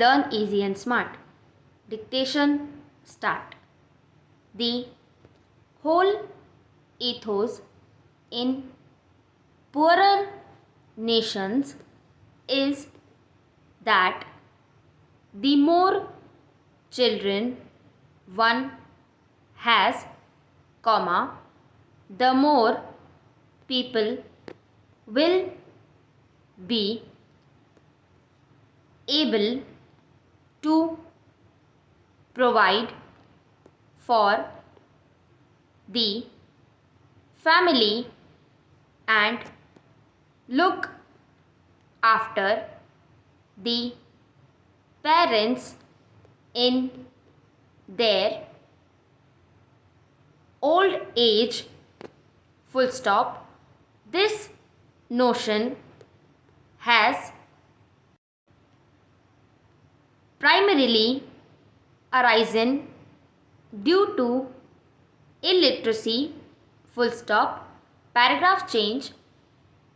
Learn easy and smart. Dictation start. The whole ethos in poorer nations is that the more children one has, comma, the more people will be able to provide for the family and look after the parents in their old age, full stop. This notion has primarily arisen due to illiteracy, full stop, paragraph change.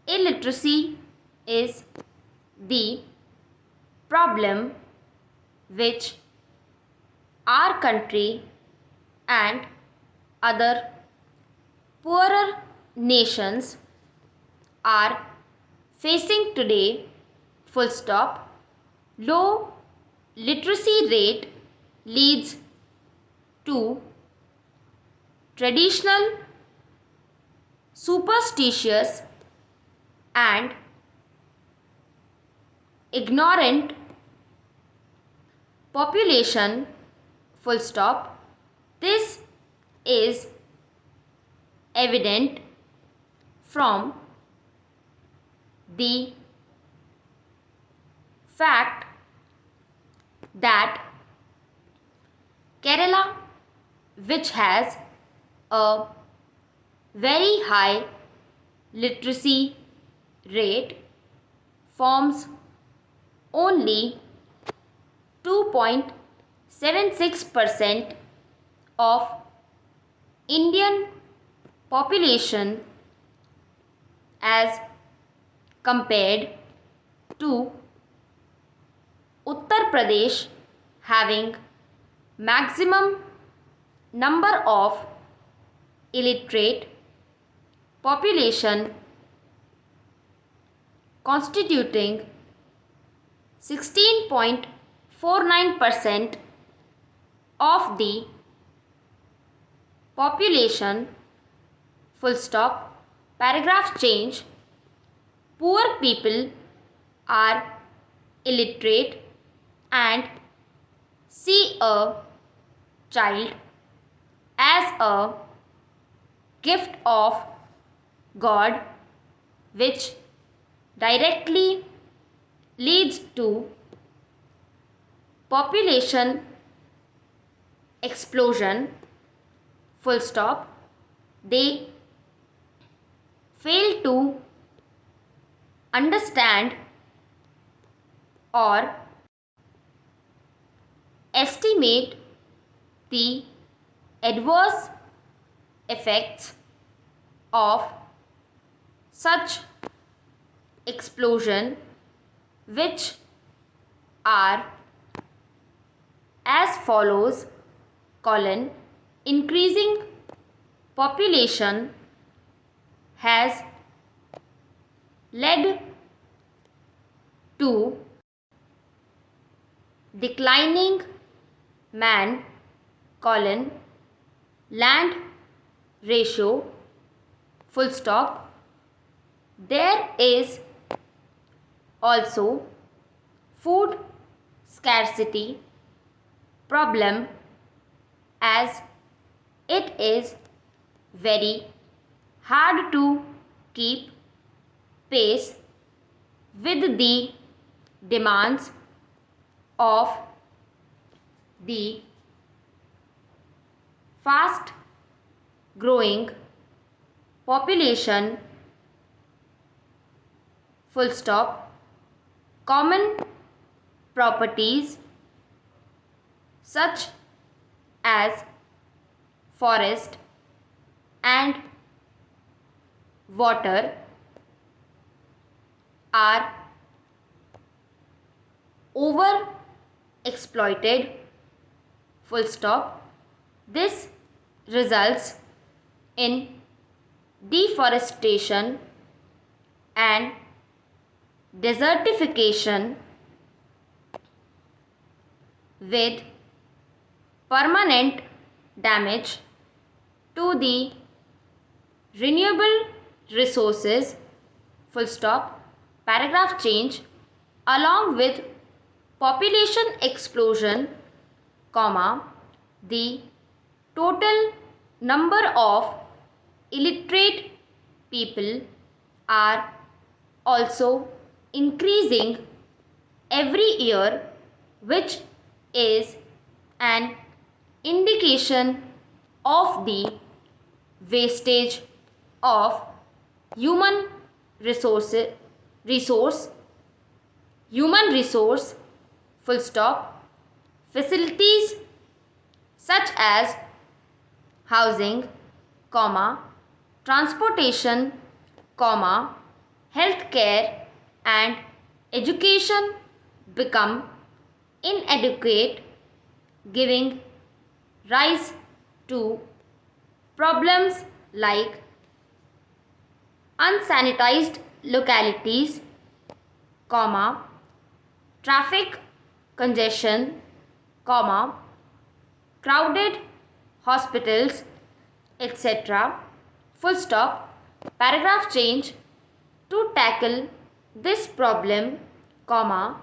Illiteracy is the problem which our country and other poorer nations are facing today, full stop. Low literacy rate leads to traditional, superstitious and ignorant population, full stop. This is evident from the fact that Kerala, which has a very high literacy rate, forms only 2.76% of Indian population as compared to Uttar Pradesh having maximum number of illiterate population constituting 16.49% of the population, full stop, paragraph change. Poor people are illiterate and see a child as a gift of God, which directly leads to population explosion, full stop. They fail to understand or estimate the adverse effects of such explosion, which are as follows: colon, increasing population has led to declining man, colon, land ratio, full stop. There is also food scarcity problem as it is very hard to keep pace with the demands of the fast growing population, full stop. Common properties such as forest and water are over exploited, full stop. This results in deforestation and desertification with permanent damage to the renewable resources, full stop. Paragraph change. Along with population explosion, comma, the total number of illiterate people are also increasing every year, which is an indication of the wastage of human resource, full stop. Facilities such as housing, comma, transportation, comma, healthcare and education become inadequate, giving rise to problems like unsanitized localities, comma, traffic congestion, comma, crowded hospitals, etc. Full stop. Paragraph change. To tackle this problem, comma,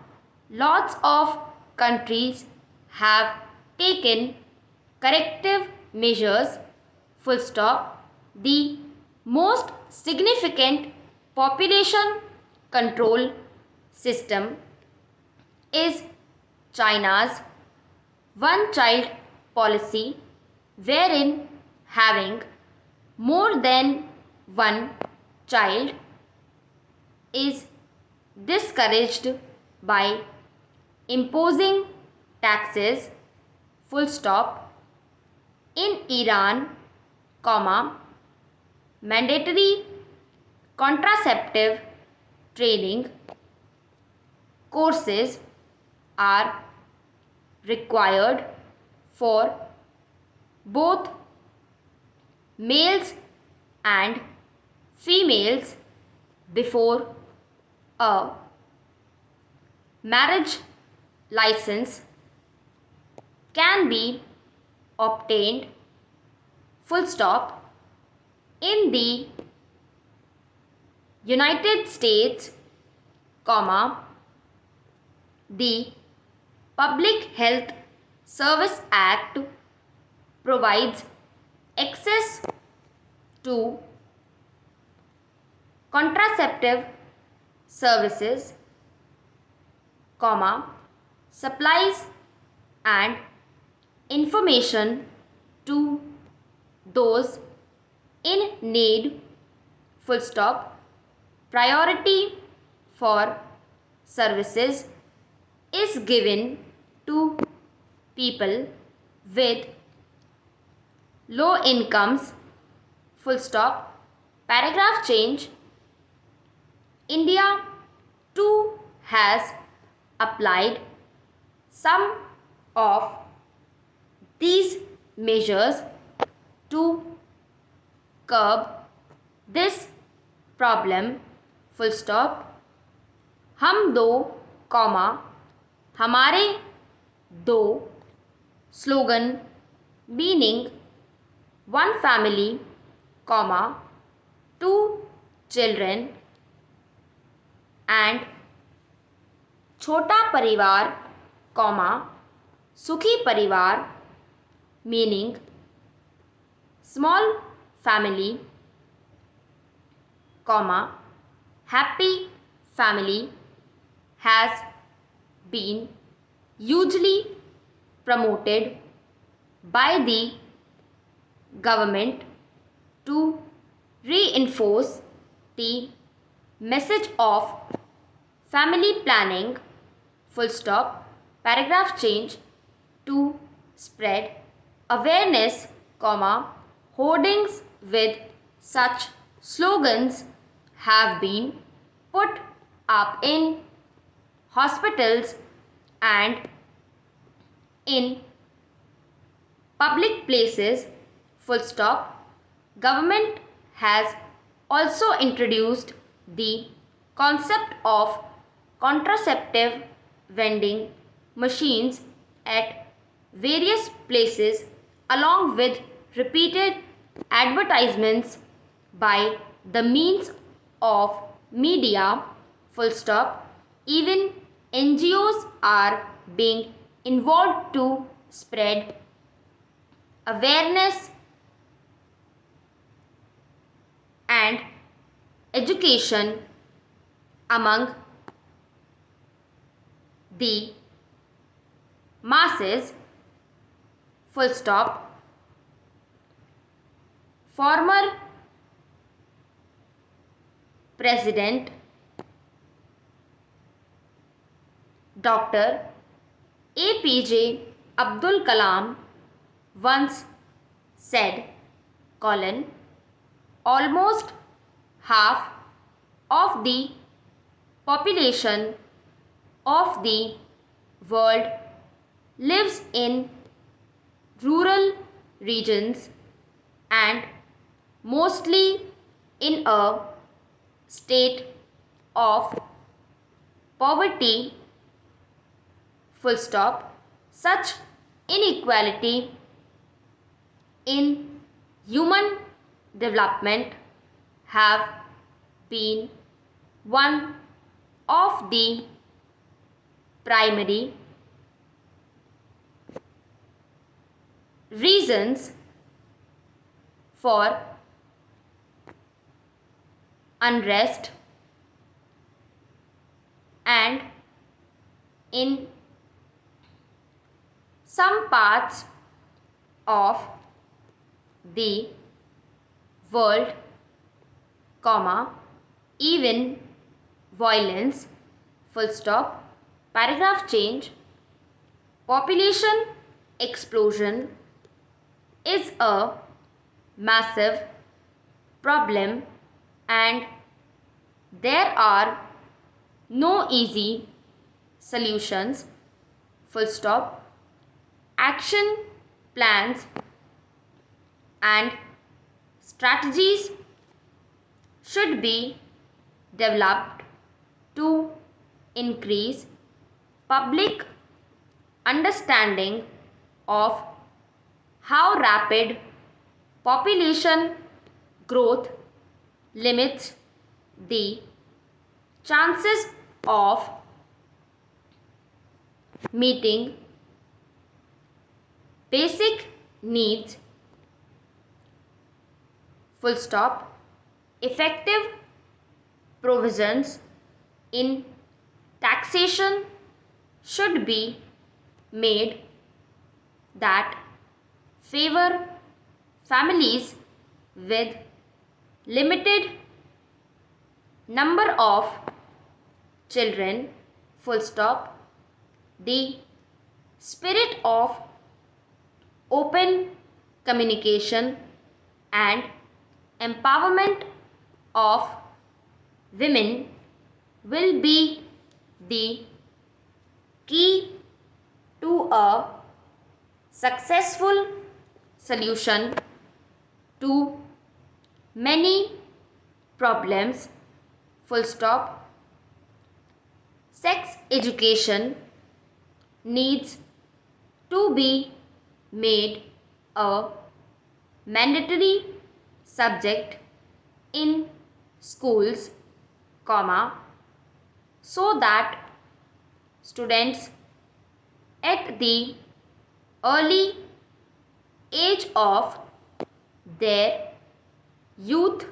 lots of countries have taken corrective measures, full stop. The most significant population control system is China's one-child policy, wherein having more than one child is discouraged by imposing taxes, full stop. In Iran, comma, mandatory contraceptive training courses are required for both males and females before a marriage license can be obtained, full stop. In the United States, comma, the Public Health Service Act provides access to contraceptive services, comma, supplies and information to those in need, full stop. Priority for services is given to people with low incomes, full stop. Paragraph change. India too has applied some of these measures to curb this problem, full stop. हम दो, comma, हमारे दो, slogan meaning one family, comma, two children and छोटा परिवार, comma, सुखी परिवार meaning small family, comma, happy family has been hugely promoted by the government to reinforce the message of family planning, full stop. Paragraph change. To spread awareness, comma, hoardings with such slogans have been put up in hospitals and in public places, full stop. Government has also introduced the concept of contraceptive vending machines at various places along with repeated advertisements by the means of media, full stop. Even NGOs are being involved to spread awareness and education among the masses, full stop. Former President Dr. APJ Abdul Kalam once said, almost half of the population of the world lives in rural regions and mostly in a state of poverty, full stop. Such inequality in human development have been one of the primary reasons for unrest, and in some parts of the world, even violence, full stop. Paragraph change. Population explosion is a massive problem and there are no easy solutions, full stop. Action plans and strategies should be developed to increase public understanding of how rapid population growth limits the chances of meeting basic needs, full stop. Effective provisions in taxation should be made that favor families with limited number of children, full stop. The spirit of open communication and empowerment of women will be the key to a successful solution to many problems, full stop. Sex education needs to be made a mandatory subject in schools, so that students at the early age of their youth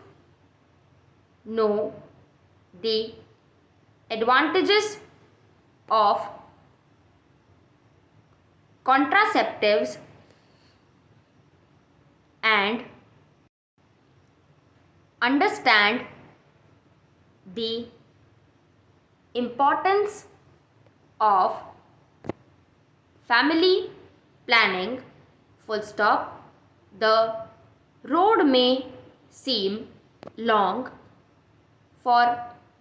know the advantages of contraceptives and understand the importance of family planning, full stop. The road may seem long for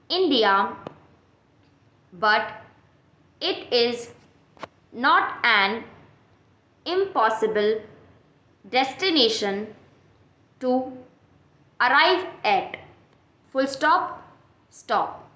India, but it is not an impossible destination to arrive at. Full stop, stop.